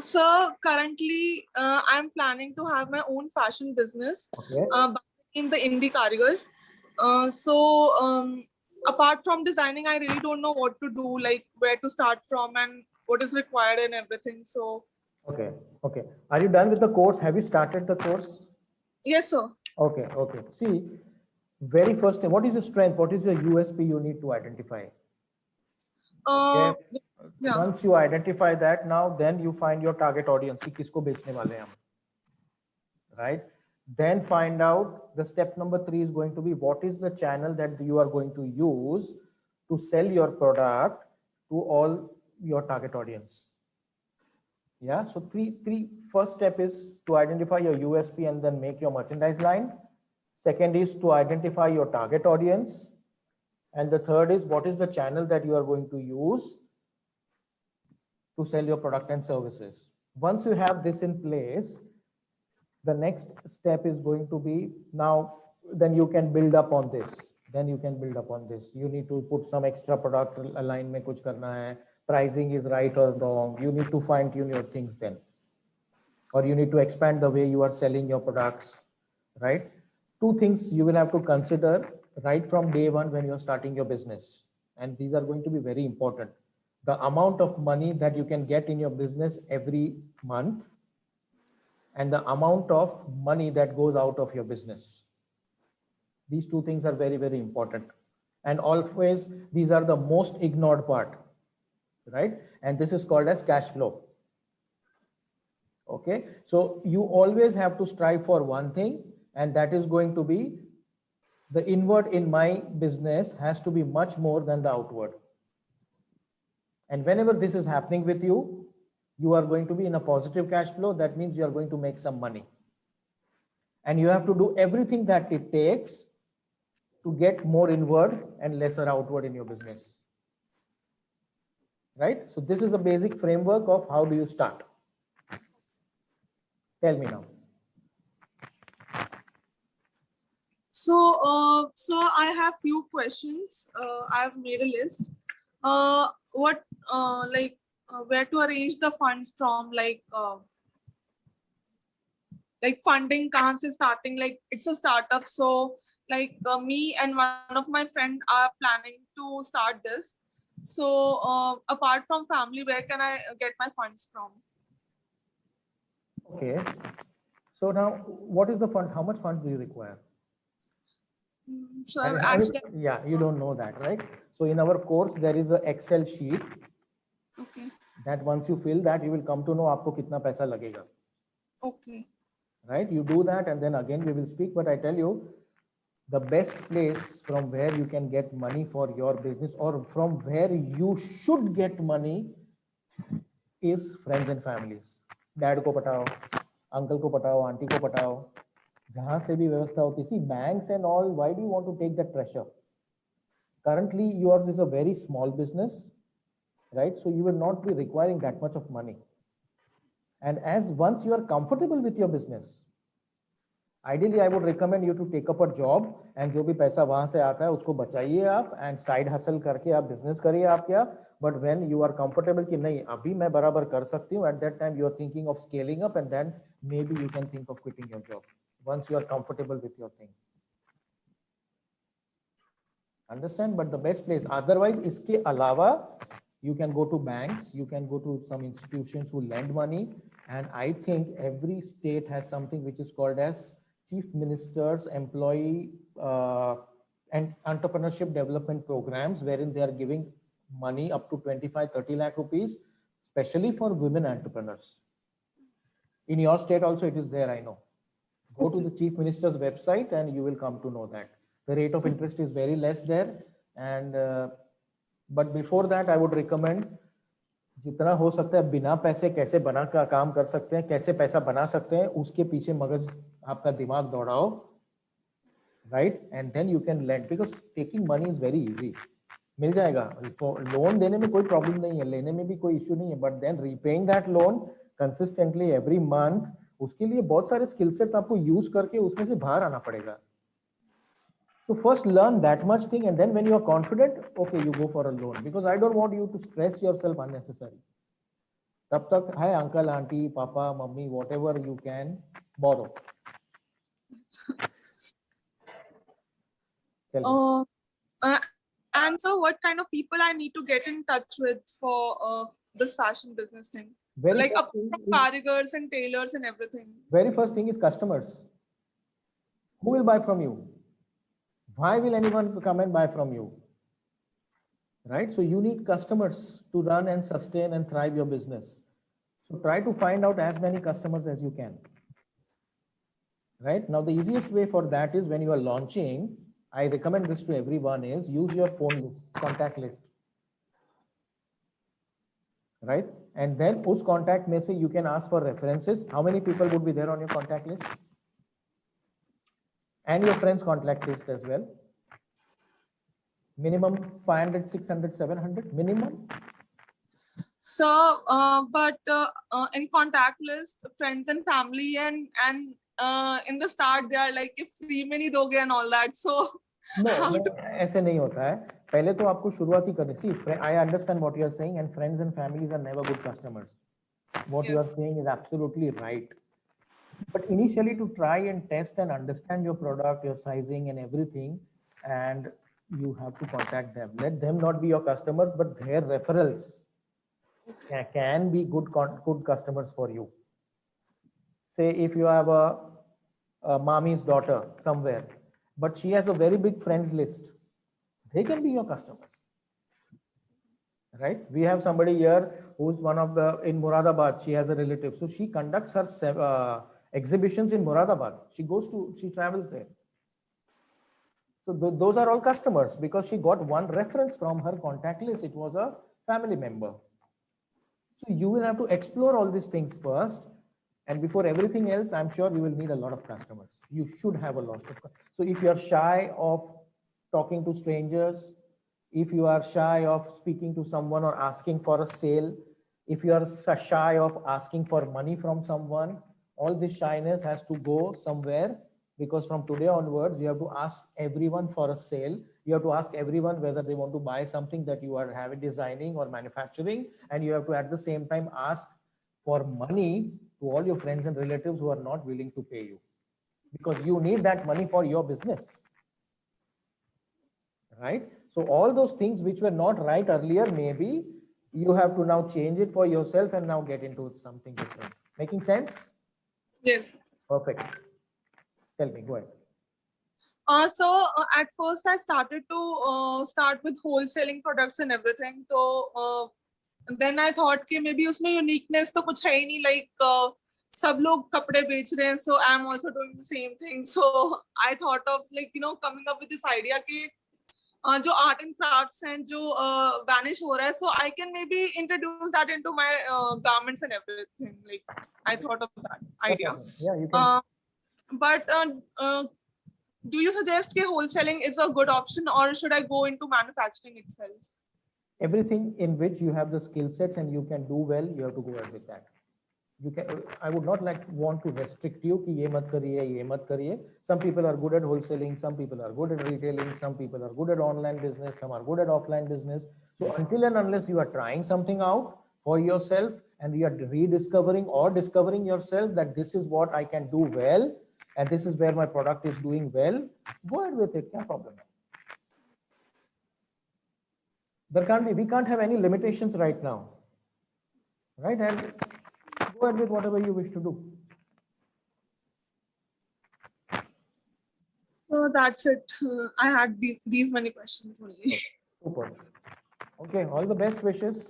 So currently, I'm planning to have my own fashion business. Okay. In the indie Karigar. Apart from designing, I really don't know what to do, like where to start from and what is required and everything. So Okay. Okay. Are you done with the course? Have you started the course? yes, sir. Okay. Okay. See, very first thing, what is your strength? What is your USP you need to identify? Uh, Okay. yeah. Once you identify that, now then you find your target audience कि किसको बेचने वाले हैं हम, right? Then find out the step number 3 is going to be what is the channel that you are going to use to sell your product to all your target audience. Yeah, so three first step is to identify your USP and then make your merchandise line. Second is to identify your target audience. And the third is what is the channel that you are going to use to sell your product and services. Once you have this in place, the next step is going to be now, then you can build up on this. Then you can build up on this. You need to put some extra product line mein kuch karna hai. Pricing is right or wrong. You need to fine tune your things then. Or you need to expand the way you are selling your products, right? Two things you will have to consider right from day one when you're starting your business. And these are going to be very important. The amount of money that you can get in your business every month and the amount of money that goes out of your business. These two things are very, very important. And always, these are the most ignored part, right? And this is called as cash flow. Okay, so you always have to strive for one thing, and that is going to be the inward in my business has to be much more than the outward. And whenever this is happening with you, you are going to be in a positive cash flow. That means you are going to make some money. And you have to do everything that it takes to get more inward and lesser outward in your business. Right? So this is a basic framework of how do you start. Tell me now. So I have few questions. I have made a list. Where to arrange the funds from? Like funding kahan se starting? Like it's a startup, so me and one of my friends are planning to start this. So apart from family, where can I get my funds from? Okay. So now, what is the fund? How much funds do you require? Sir, actually, yeah, you don't know that, right? So in our course, there is an Excel sheet. Okay. That once you fill that, you will come to know आपको कितना पैसा लगेगा. Okay. Right? You do that, and then again we will speak. But I tell you, the best place from where you can get money for your business, or from where you should get money, is friends and families. Dad को पटाओ, uncle को पटाओ, auntie को पटाओ, जहाँ से भी व्यवस्था होती. See, banks and all, why do you want to take that pressure? Currently, yours is a very small business, right? So you will not be requiring that much of money. And as once you are comfortable with your business, ideally I would recommend you to take up a job, and जो भी पैसा वहां से आता है उसको बचाइए आप, and side hustle करके आप business करिए आप क्या. But when you are comfortable कि नहीं अभी मैं बराबर कर सकती हूँ, at that time you are thinking of scaling up, and then maybe you can think of quitting your job once you are comfortable with your thing. Understand? But the best place, otherwise इसके अलावा you can go to banks, you can go to some institutions who lend money, and I think every state has something which is called as Chief Minister's Employee and Entrepreneurship Development Programs, wherein they are giving money up to 25-30 lakh rupees, especially for women entrepreneurs. In your state also it is there, I know. Go to the Chief Minister's website and you will come to know that. The rate of interest is very less there, and but before that I would recommend जितना हो सकता है बिना पैसे कैसे बना का काम कर सकते हैं, कैसे पैसा बना सकते हैं, उसके पीछे मगज आपका दिमाग दौड़ाओ, right? And then you can lend, because taking money is very easy. मिल जाएगा, लोन देने में कोई प्रॉब्लम नहीं है, लेने में भी कोई इश्यू नहीं है, but then repaying that loan consistently every month, उसके लिए बहुत सारे स्किल सेट्स आपको यूज करके उसमें से बाहर आना पड़ेगा. So first learn that much thing, and then when you are confident, okay, you go for a loan, because I don't want you to stress yourself unnecessarily. तब तक है uncle, auntie, papa, mummy, whatever you can borrow. Tell me. And so what kind of people I need to get in touch with for this fashion business thing? Very Like first up thing from is- carigars and tailors and everything. Very first thing is customers. Who will buy from you? Why will anyone come and buy from you? Right? So you need customers to run and sustain and thrive your business. So try to find out as many customers as you can. Right? Now, the easiest way for that is when you are launching, I recommend this to everyone, is use your phone list, contact list. Right? And then us contact may say you can ask for references. How many people would be there on your contact list? And your friends contact list as well. Minimum 500, 600, 700 minimum. So, in contact list, friends and family, and in the start they are like, if free में नहीं दोगे and all that. So No, how no, to- ऐसे नहीं होता है. पहले तो आपको शुरुआत ही करनी. See, I understand what you are saying, and friends and families are never good customers. What you Yes. are saying is absolutely right. But initially, to try and test and understand your product, your sizing, and everything, and you have to contact them. Let them not be your customers, but their referrals can be good customers for you. Say if you have a mommy's daughter somewhere, but she has a very big friends list, they can be your customers. Right? We have somebody here who's one of the, in Moradabad, she has a relative. So she conducts her exhibitions in Moradabad. She travels there. So those are all customers because she got one reference from her contact list. It was a family member. So you will have to explore all these things first. And before everything else, I'm sure you will need a lot of customers. You should have a lot of customers. So if you're shy of talking to strangers, if you are shy of speaking to someone or asking for a sale, if you are shy of asking for money from someone, all this shyness has to go somewhere, because from today onwards, you have to ask everyone for a sale. You have to ask everyone whether they want to buy something that you are having designing or manufacturing. And you have to at the same time ask for money to all your friends and relatives who are not willing to pay you, because you need that money for your business. Right? So all those things which were not right earlier, maybe you have to now change it for yourself and now get into something different. Making sense? yes. Perfect. Tell me, go ahead. At first I started to start with wholesaling products and everything. So then I thought कि maybe उसमें uniqueness तो कुछ है ही नहीं, like सब लोग कपड़े बेच रहे हैं, so I'm also doing the same thing. So I thought of coming up with this idea कि जो art and crafts हैं जो vanish हो रहा है, so I can maybe introduce that into my garments and everything. Like I thought of that idea. Yeah, you can. But do you suggest that wholesaling is a good option, or should I go into manufacturing itself? Everything in which you have the skill sets and you can do well, you have to go ahead with that. You can. I would not want to restrict you कि ये मत करिए, ये मत करिए. Some people are good at wholesaling, some people are good at retailing, some people are good at online business, some are good at offline business. So until and unless you are trying something out for yourself and you are rediscovering or discovering yourself that this is what I can do well and this is where my product is doing well, go ahead with it. No problem. We can't have any limitations right now. Right? And go ahead with whatever you wish to do. So that's it. I had these many questions only. Super. Okay, all the best wishes.